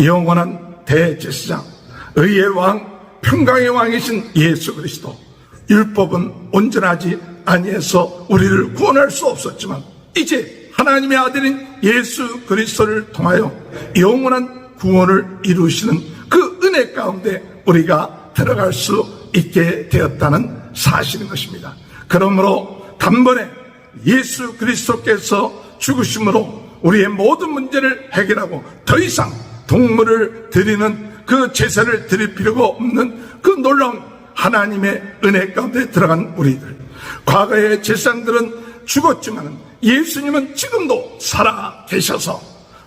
영원한 대제사장, 의의 왕, 평강의 왕이신 예수 그리스도. 율법은 온전하지 아니해서 우리를 구원할 수 없었지만 이제 하나님의 아들인 예수 그리스도를 통하여 영원한 구원을 이루시는 그 은혜 가운데 우리가 들어갈 수 있게 되었다는 사실인 것입니다. 그러므로 단번에 예수 그리스도께서 죽으심으로 우리의 모든 문제를 해결하고 더 이상 동물을 드리는 그 제사를 드릴 필요가 없는 그 놀라운 하나님의 은혜 가운데 들어간 우리들. 과거의 제사장들은 죽었지만 예수님은 지금도 살아 계셔서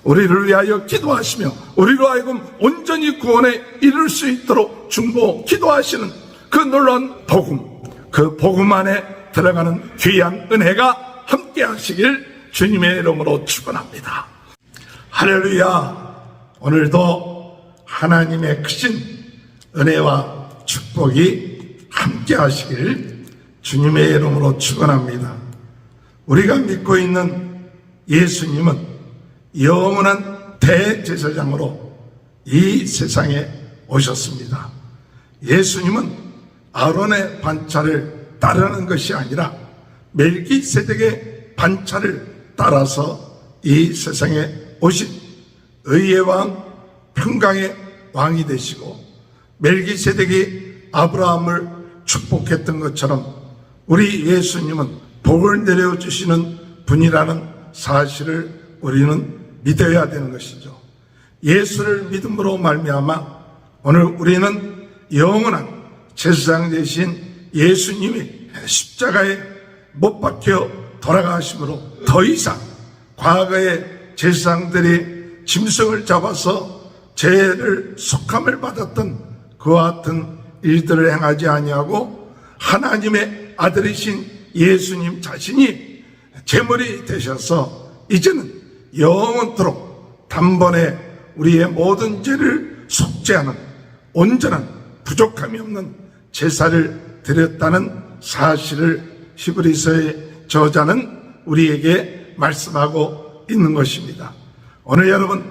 우리를 위하여 기도하시며 우리로 하여금 온전히 구원에 이를 수 있도록 중보 기도하시는 그 놀라운 복음, 그 복음 안에 들어가는 귀한 은혜가 함께 하시길 주님의 이름으로 축원합니다. 할렐루야. 오늘도 하나님의 크신 은혜와 축복이 함께 하시길 주님의 이름으로 축원합니다. 우리가 믿고 있는 예수님은 영원한 대제사장으로 이 세상에 오셨습니다. 예수님은 아론의 반차를 따르는 것이 아니라 멜기세덱의 반차를 따라서 이 세상에 오신 의의 왕, 평강의 왕이 되시고 멜기세덱이 아브라함을 축복했던 것처럼 우리 예수님은 복을 내려주시는 분이라는 사실을 우리는 믿어야 되는 것이죠. 예수를 믿음으로 말미암아 오늘 우리는 영원한 제사장 되신 예수님이 십자가에 못 박혀 돌아가심으로 더 이상 과거의 제사장들이 짐승을 잡아서 죄를 속함을 받았던 그와 같은 일들을 행하지 아니하고 하나님의 아들이신 예수님 자신이 제물이 되셔서 이제는 영원토록 단번에 우리의 모든 죄를 속죄하는 온전한 부족함이 없는 제사를 드렸다는 사실을 히브리서의 저자는 우리에게 말씀하고 있는 것입니다. 오늘 여러분,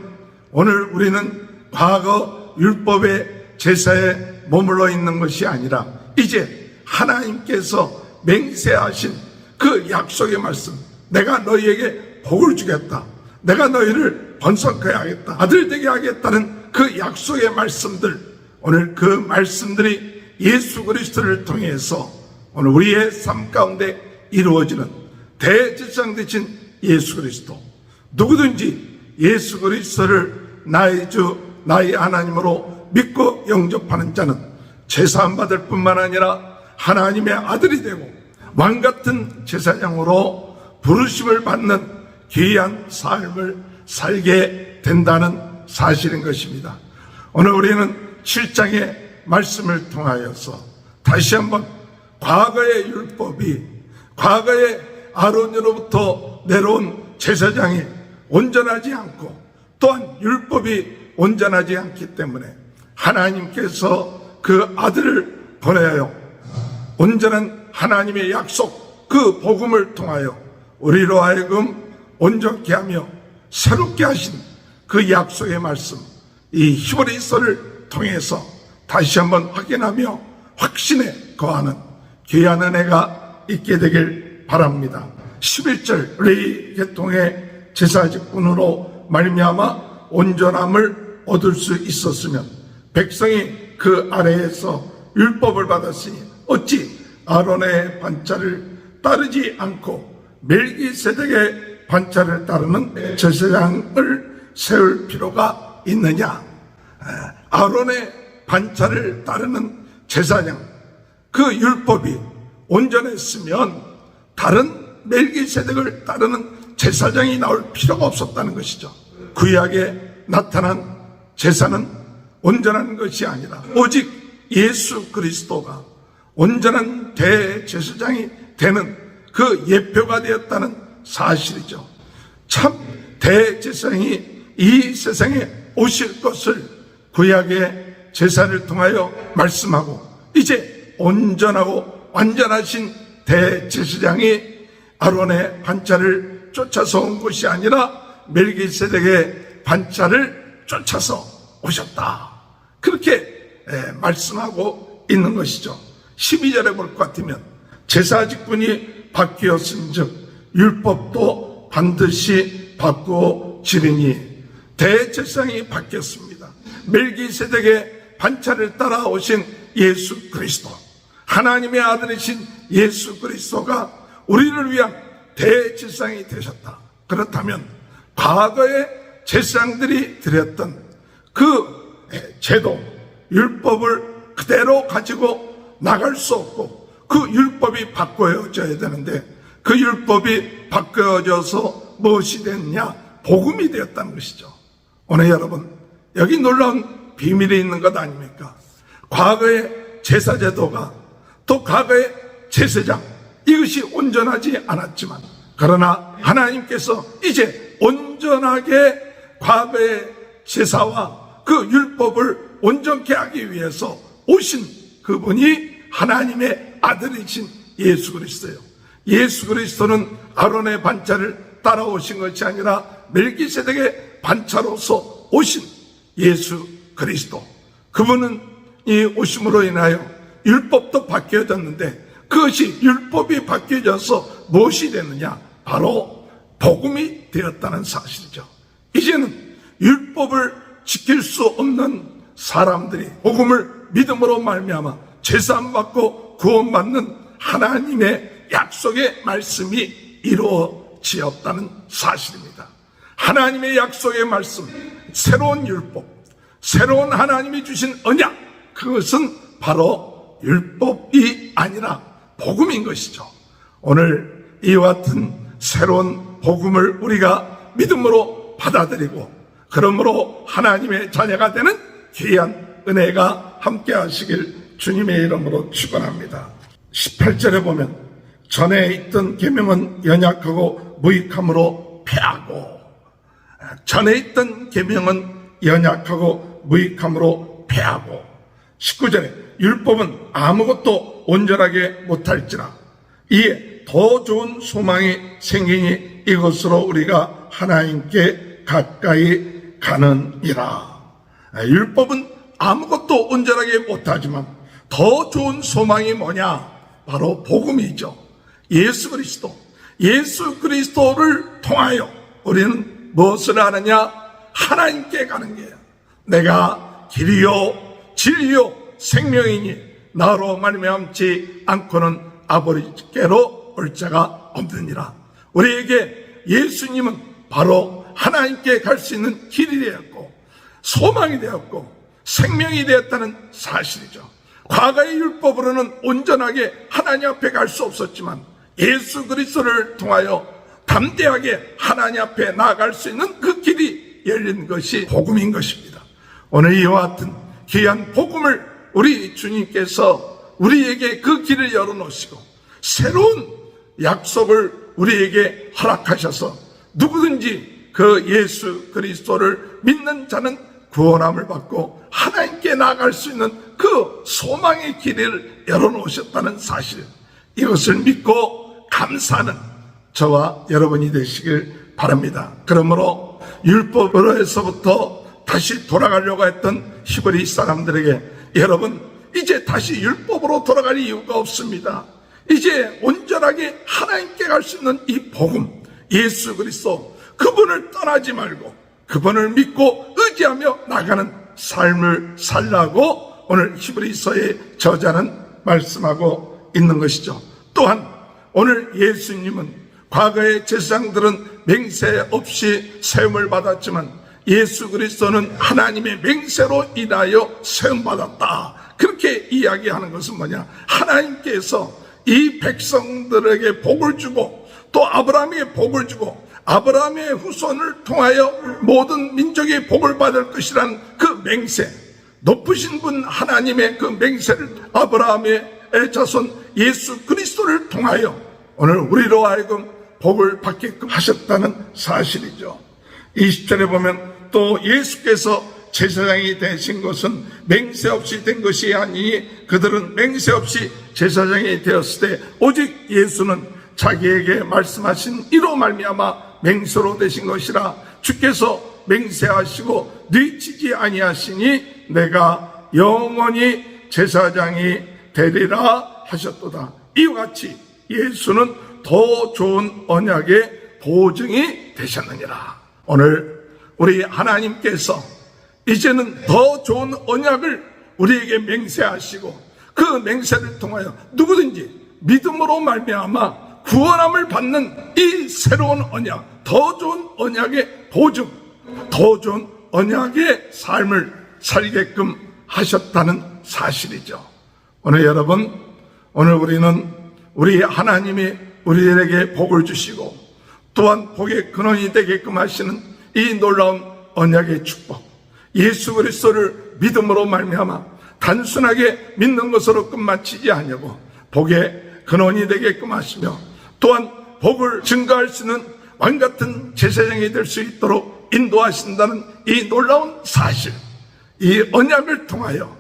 오늘 우리는 과거 율법의 제사에 머물러 있는 것이 아니라 이제 하나님께서 맹세하신 그 약속의 말씀, 내가 너희에게 복을 주겠다, 내가 너희를 번성케 하겠다, 아들 되게 하겠다는 그 약속의 말씀들, 오늘 그 말씀들이 예수 그리스도를 통해서 오늘 우리의 삶 가운데 이루어지는 대제사장 되신 예수 그리스도. 누구든지 예수 그리스도를 나의 주 나의 하나님으로 믿고 영접하는 자는 제사함 받을 뿐만 아니라 하나님의 아들이 되고 왕같은 제사장으로 부르심을 받는 귀한 삶을 살게 된다는 사실인 것입니다. 오늘 우리는 7장의 말씀을 통하여서 다시 한번 과거의 율법이, 과거의 아론으로부터 내려온 제사장이 온전하지 않고 또한 율법이 온전하지 않기 때문에 하나님께서 그 아들을 보내어 온전한 하나님의 약속, 그 복음을 통하여 우리로 하여금 온전케 하며 새롭게 하신 그 약속의 말씀, 이 히브리서를 통해서 다시 한번 확인하며 확신에 거하는 귀한 은혜가 있게 되길 바랍니다. 11절 레위 계통의 제사직분으로 말미암아 온전함을 얻을 수 있었으면 백성이 그 아래에서 율법을 받았으니 어찌 아론의 반차를 따르지 않고 멜기세덱의 반차를 따르는 제사장을 세울 필요가 있느냐. 아론의 반차를 따르는 제사장, 그 율법이 온전했으면 다른 멜기세덱을 따르는 제사장이 나올 필요가 없었다는 것이죠. 구약에 나타난 제사는 온전한 것이 아니라 오직 예수 그리스도가 온전한 대제사장이 되는 그 예표가 되었다는 사실이죠. 참 대제사장이 이 세상에 오실 것을 구약의 제사를 통하여 말씀하고 이제 온전하고 완전하신 대제사장이 아론의 반차를 쫓아서 온 것이 아니라 멜기세덱의 반차를 쫓아서 오셨다. 그렇게 말씀하고 있는 것이죠. 12절에 볼 것 같으면 제사 직분이 바뀌었은 즉 율법도 반드시 바꾸어지리니, 대제사장이 바뀌었습니다. 멜기세덱의 반차를 따라오신 예수 그리스도, 하나님의 아들이신 예수 그리스도가 우리를 위한 대제사장이 되셨다. 그렇다면 과거의 제사장들이 드렸던 그 제도, 율법을 그대로 가지고 나갈 수 없고 그 율법이 바꿔져야 되는데, 그 율법이 바꿔져서 무엇이 됐냐? 복음이 되었다는 것이죠. 오늘 여러분, 여기 놀라운 비밀이 있는 것 아닙니까? 과거의 제사제도가, 또 과거의 제사장, 이것이 온전하지 않았지만, 그러나 하나님께서 이제 온전하게 과거의 제사와 그 율법을 온전케 하기 위해서 오신 그분이 하나님의 아들이신 예수 그리스도예요. 예수 그리스도는 아론의 반차를 따라오신 것이 아니라 멜기세덱의 반차로서 오신 예수 그리스도, 그분은 이 오심으로 인하여 율법도 바뀌어졌는데, 그것이 율법이 바뀌어져서 무엇이 되느냐? 바로 복음이 되었다는 사실이죠. 이제는 율법을 지킬 수 없는 사람들이 복음을 믿음으로 말미암아 제사함 받고 구원받는 하나님의 약속의 말씀이 이루어지었다는 사실입니다. 하나님의 약속의 말씀, 새로운 율법, 새로운 하나님이 주신 언약, 그것은 바로 율법이 아니라 복음인 것이죠. 오늘 이와 같은 새로운 복음을 우리가 믿음으로 받아들이고, 그러므로 하나님의 자녀가 되는 귀한 은혜가 함께 하시길 주님의 이름으로 축원합니다. 18절에 보면 전에 있던 계명은 연약하고 무익함으로 패하고, 전에 있던 계명은 연약하고 무익함으로 패하고, 19절에 율법은 아무것도 온전하게 못할지라 이에 더 좋은 소망이 생기니 이것으로 우리가 하나님께 가까이 가느니라. 율법은 아무것도 온전하게 못하지만 더 좋은 소망이 뭐냐? 바로 복음이죠. 예수 그리스도, 예수 그리스도를 통하여 우리는 무엇을 하느냐? 하나님께 가는 거예요. 내가 길이요 진리요 생명이니 나로 말미암지 않고는 아버지께로 올 자가 없느니라. 우리에게 예수님은 바로 하나님께 갈 수 있는 길이 되었고 소망이 되었고 생명이 되었다는 사실이죠. 과거의 율법으로는 온전하게 하나님 앞에 갈 수 없었지만 예수 그리스도를 통하여 담대하게 하나님 앞에 나아갈 수 있는 그 길이 열린 것이 복음인 것입니다. 오늘 이와 같은 귀한 복음을 우리 주님께서 우리에게 그 길을 열어놓으시고 새로운 약속을 우리에게 허락하셔서 누구든지 그 예수 그리스도를 믿는 자는 구원함을 받고 하나님께 나아갈 수 있는 그 소망의 길을 열어놓으셨다는 사실, 이것을 믿고 감사하는 저와 여러분이 되시길 바랍니다. 그러므로 율법으로서부터 다시 돌아가려고 했던 히브리 사람들에게 여러분 이제 다시 율법으로 돌아갈 이유가 없습니다. 이제 온전하게 하나님께 갈 수 있는 이 복음, 예수 그리스도, 그분을 떠나지 말고 그분을 믿고 의지하며 나가는 삶을 살라고 오늘 히브리서의 저자는 말씀하고 있는 것이죠. 또한 오늘 예수님은 과거의 제사장들은 맹세 없이 세움을 받았지만 예수 그리스도는 하나님의 맹세로 인하여 세움받았다. 그렇게 이야기하는 것은 뭐냐? 하나님께서 이 백성들에게 복을 주고 또 아브라함에게 복을 주고 아브라함의 후손을 통하여 모든 민족이 복을 받을 것이라는 그 맹세, 높으신 분 하나님의 그 맹세를 아브라함의 자손 예수 그리스도를 통하여 오늘 우리로 하여금 복을 받게끔 하셨다는 사실이죠. 20절에 보면 또 예수께서 제사장이 되신 것은 맹세 없이 된 것이 아니니 그들은 맹세 없이 제사장이 되었을 때 오직 예수는 자기에게 말씀하신 이로 말미암아 맹세로 되신 것이라 주께서 맹세하시고 늦추지 아니하시니 내가 영원히 제사장이 되리라 하셨도다. 이와 같이 예수는 더 좋은 언약의 보증이 되셨느니라. 오늘 우리 하나님께서 이제는 더 좋은 언약을 우리에게 맹세하시고 그 맹세를 통하여 누구든지 믿음으로 말미암아 구원함을 받는 이 새로운 언약, 더 좋은 언약의 보증, 더 좋은 언약의 삶을 살게끔 하셨다는 사실이죠. 오늘 여러분, 오늘 우리는 우리 하나님이 우리에게 복을 주시고 또한 복의 근원이 되게끔 하시는 이 놀라운 언약의 축복, 예수 그리스도를 믿음으로 말미암아 단순하게 믿는 것으로 끝마치지 아니하고 복의 근원이 되게끔 하시며 또한 복을 증가할 수 있는 왕같은 제사장이 될 수 있도록 인도하신다는 이 놀라운 사실, 이 언약을 통하여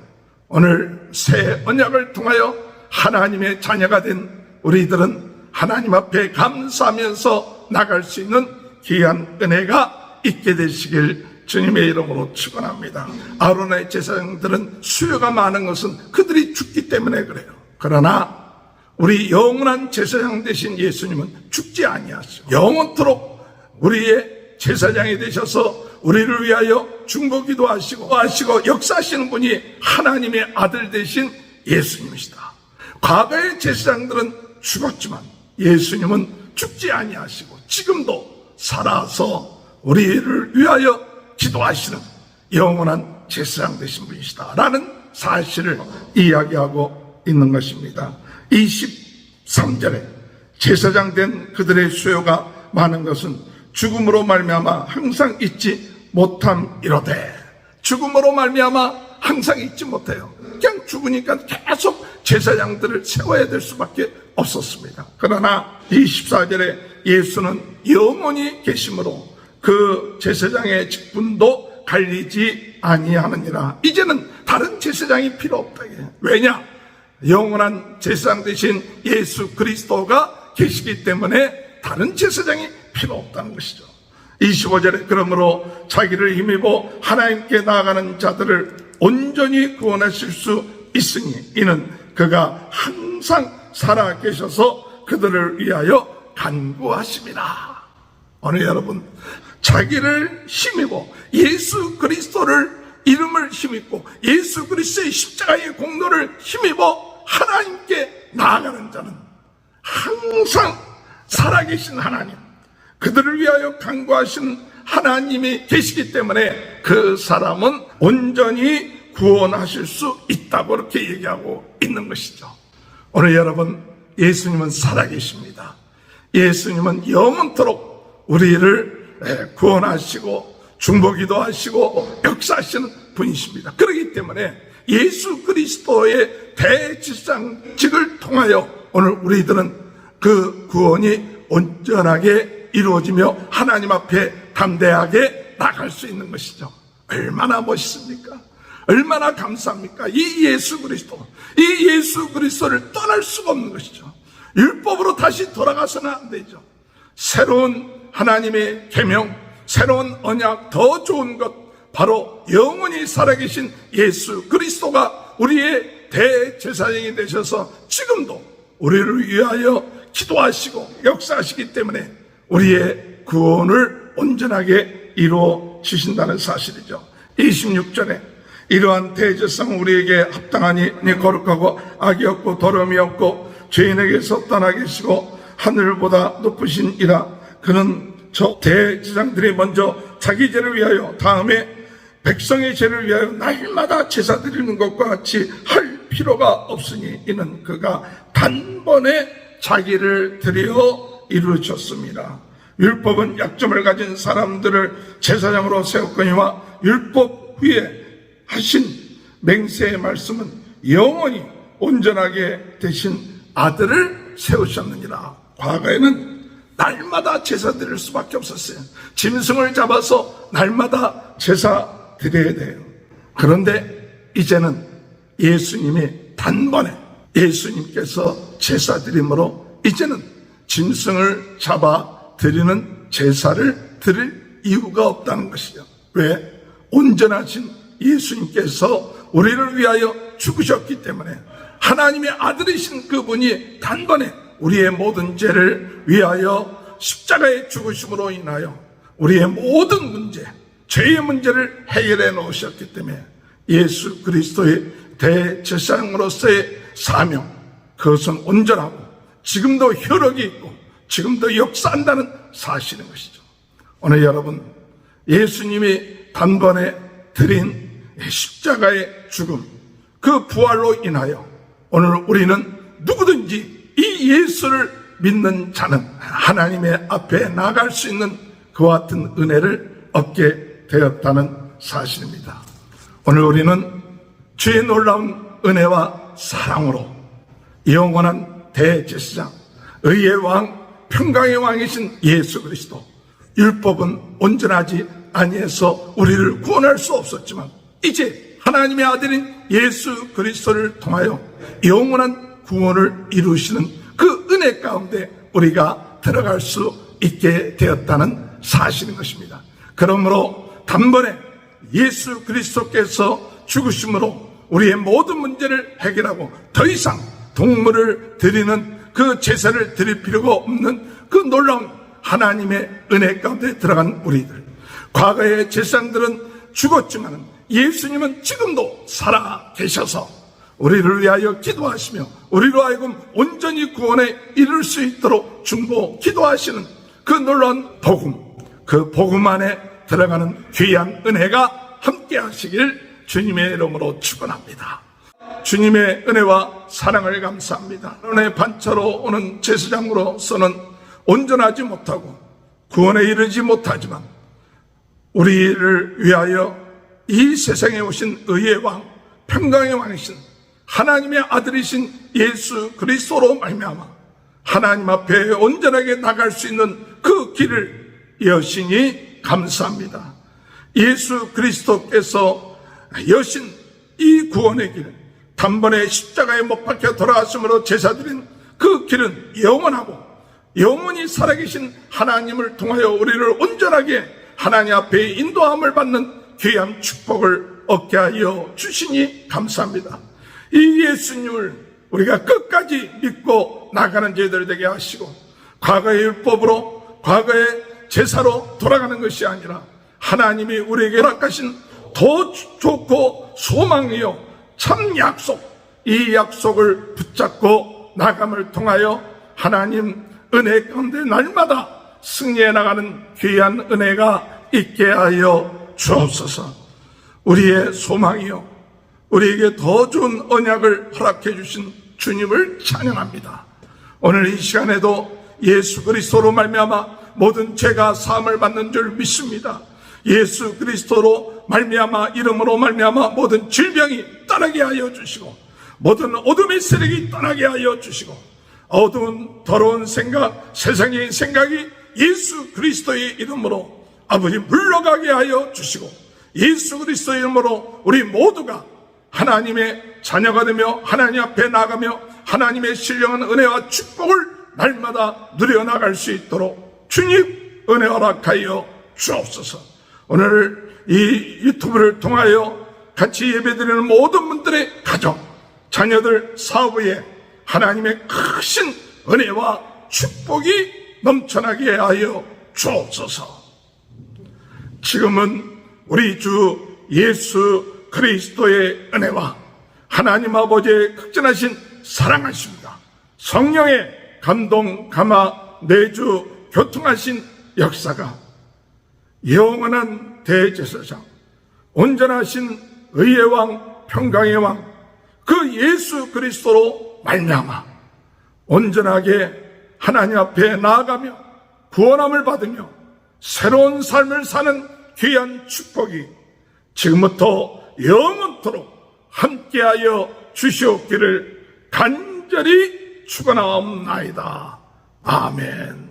오늘 새 언약을 통하여 하나님의 자녀가 된 우리들은 하나님 앞에 감사하면서 나갈 수 있는 귀한 은혜가 있게 되시길 주님의 이름으로 축원합니다. 아론의 제사장들은 수요가 많은 것은 그들이 죽기 때문에 그래요. 그러나 우리 영원한 제사장 되신 예수님은 죽지 아니하시고 영원토록 우리의 제사장이 되셔서 우리를 위하여 중보기도 하시고 역사하시는 분이 하나님의 아들 되신 예수님이시다. 과거의 제사장들은 죽었지만 예수님은 죽지 아니하시고 지금도 살아서 우리를 위하여 기도하시는 영원한 제사장 되신 분이시다 라는 사실을 이야기하고 있는 것입니다. 23절에 제사장 된 그들의 수요가 많은 것은 죽음으로 말미암아 항상 잊지 못함이로되, 죽음으로 말미암아 항상 잊지 못해요. 그냥 죽으니까 계속 제사장들을 세워야 될 수밖에 없었습니다. 그러나 24절에 예수는 영원히 계심으로 그 제사장의 직분도 갈리지 아니하느니라. 이제는 다른 제사장이 필요 없다. 왜냐? 영원한 제사장 되신 예수 그리스도가 계시기 때문에 다른 제사장이 필요 없다는 것이죠. 25절에 그러므로 자기를 힘입어 하나님께 나아가는 자들을 온전히 구원하실 수 있으니 이는 그가 항상 살아 계셔서 그들을 위하여 간구하심이라. 오늘 여러분, 자기를 힘입어 예수 그리스도를 이름을 힘입고 예수 그리스도의 십자가의 공로를 힘입어 하나님께 나아가는 자는 항상 살아계신 하나님, 그들을 위하여 간구하신 하나님이 계시기 때문에 그 사람은 온전히 구원하실 수 있다고 그렇게 얘기하고 있는 것이죠. 오늘 여러분, 예수님은 살아계십니다. 예수님은 영원토록 우리를 구원하시고 중보기도 하시고 역사하시는 분이십니다. 그렇기 때문에 예수 그리스도의 대제사장직을 통하여 오늘 우리들은 그 구원이 온전하게 이루어지며 하나님 앞에 담대하게 나갈 수 있는 것이죠. 얼마나 멋있습니까? 얼마나 감사합니까? 이 예수 그리스도를 떠날 수가 없는 것이죠. 율법으로 다시 돌아가서는 안 되죠. 새로운 하나님의 계명, 새로운 언약, 더 좋은 것, 바로 영원히 살아계신 예수 그리스도가 우리의 대제사장이 되셔서 지금도 우리를 위하여 기도하시고 역사하시기 때문에 우리의 구원을 온전하게 이루어 주신다는 사실이죠. 26절에 이러한 대제사장은 우리에게 합당하니 거룩하고 악이 없고 더러움이 없고 죄인에게서 떠나 계시고 하늘보다 높으신 이라. 그는 저 대제사장들이 먼저 자기 죄를 위하여 다음에 백성의 죄를 위하여 날마다 제사 드리는 것과 같이 할 필요가 없으니 이는 그가 단번에 자기를 드려 이루셨습니다. 율법은 약점을 가진 사람들을 제사장으로 세웠거니와 율법 후에 하신 맹세의 말씀은 영원히 온전하게 되신 아들을 세우셨느니라. 과거에는 날마다 제사 드릴 수밖에 없었어요. 짐승을 잡아서 날마다 제사 드려야 돼요. 그런데 이제는 예수님이 단번에 예수님께서 제사 드림으로 이제는 짐승을 잡아 드리는 제사를 드릴 이유가 없다는 것이죠. 왜? 온전하신 예수님께서 우리를 위하여 죽으셨기 때문에, 하나님의 아들이신 그분이 단번에 우리의 모든 죄를 위하여 십자가에 죽으심으로 인하여 우리의 모든 문제, 죄의 문제를 해결해 놓으셨기 때문에 예수 그리스도의 대제사장으로서의 사명, 그것은 온전하고 지금도 효력이 있고 지금도 역사한다는 사실인 것이죠. 오늘 여러분, 예수님이 단번에 드린 십자가의 죽음, 그 부활로 인하여 오늘 우리는 누구든지 이 예수를 믿는 자는 하나님의 앞에 나갈 수 있는 그와 같은 은혜를 얻게 되었다는 사실입니다. 오늘 우리는 주의 놀라운 은혜와 사랑으로 영원한 대제사장, 의의 왕, 평강의 왕이신 예수 그리스도, 율법은 온전하지 아니해서 우리를 구원할 수 없었지만 이제 하나님의 아들인 예수 그리스도를 통하여 영원한 구원을 이루시는 그 은혜 가운데 우리가 들어갈 수 있게 되었다는 사실인 것입니다. 그러므로 단번에 예수 그리스도께서 죽으심으로 우리의 모든 문제를 해결하고 더 이상 동물을 드리는 그 제사를 드릴 필요가 없는 그 놀라운 하나님의 은혜 가운데 들어간 우리들, 과거의 제사장들은 죽었지만 예수님은 지금도 살아 계셔서 우리를 위하여 기도하시며 우리로 하여금 온전히 구원에 이를 수 있도록 중보 기도하시는 그 놀라운 복음, 그 복음 안에 들어가는 귀한 은혜가 함께 하시길 주님의 이름으로 축원합니다. 주님의 은혜와 사랑을 감사합니다. 오늘 반차로 오는 제사장으로서는 온전하지 못하고 구원에 이르지 못하지만 우리를 위하여 이 세상에 오신 의의 왕, 평강의 왕이신 하나님의 아들이신 예수 그리스도로 말미암아 하나님 앞에 온전하게 나갈 수 있는 그 길을 여시니 감사합니다. 예수 그리스도께서 여신 이 구원의 길, 단번에 십자가에 못 박혀 돌아가심으로 제사드린 그 길은 영원하고 영원히 살아계신 하나님을 통하여 우리를 온전하게 하나님 앞에 인도함을 받는 귀한 축복을 얻게 하여 주시니 감사합니다. 이 예수님을 우리가 끝까지 믿고 나가는 저희들 되게 하시고, 과거의 율법으로 과거의 제사로 돌아가는 것이 아니라 하나님이 우리에게 허락하신 더 좋고 소망이요 참 약속, 이 약속을 붙잡고 나감을 통하여 하나님 은혜 가운데 날마다 승리해 나가는 귀한 은혜가 있게 하여 주옵소서. 우리의 소망이요 우리에게 더 좋은 언약을 허락해 주신 주님을 찬양합니다. 오늘 이 시간에도 예수 그리스도로 말미암아 모든 죄가 사함을 받는 줄 믿습니다. 예수 그리스도로 말미암아, 이름으로 말미암아 모든 질병이 떠나게 하여 주시고 모든 어둠의 세력이 떠나게 하여 주시고 어두운 더러운 생각, 세상의 생각이 예수 그리스도의 이름으로 아버지 물러가게 하여 주시고, 예수 그리스도의 이름으로 우리 모두가 하나님의 자녀가 되며 하나님 앞에 나가며 하나님의 신령한 은혜와 축복을 날마다 누려나갈 수 있도록 주님 은혜 허락하여 주옵소서. 오늘 이 유튜브를 통하여 같이 예배드리는 모든 분들의 가정, 자녀들, 사업에 하나님의 크신 은혜와 축복이 넘쳐나게 하여 주옵소서. 지금은 우리 주 예수 그리스도의 은혜와 하나님 아버지의 극진하신 사랑하십니다. 성령의 감동, 감화, 내주, 교통하신 역사가 영원한 대제사장, 온전하신 의의 왕, 평강의 왕, 그 예수 그리스도로 말미암아 온전하게 하나님 앞에 나아가며 구원함을 받으며 새로운 삶을 사는 귀한 축복이 지금부터 영원토록 함께하여 주시옵기를 간절히 축원하옵나이다. 아멘.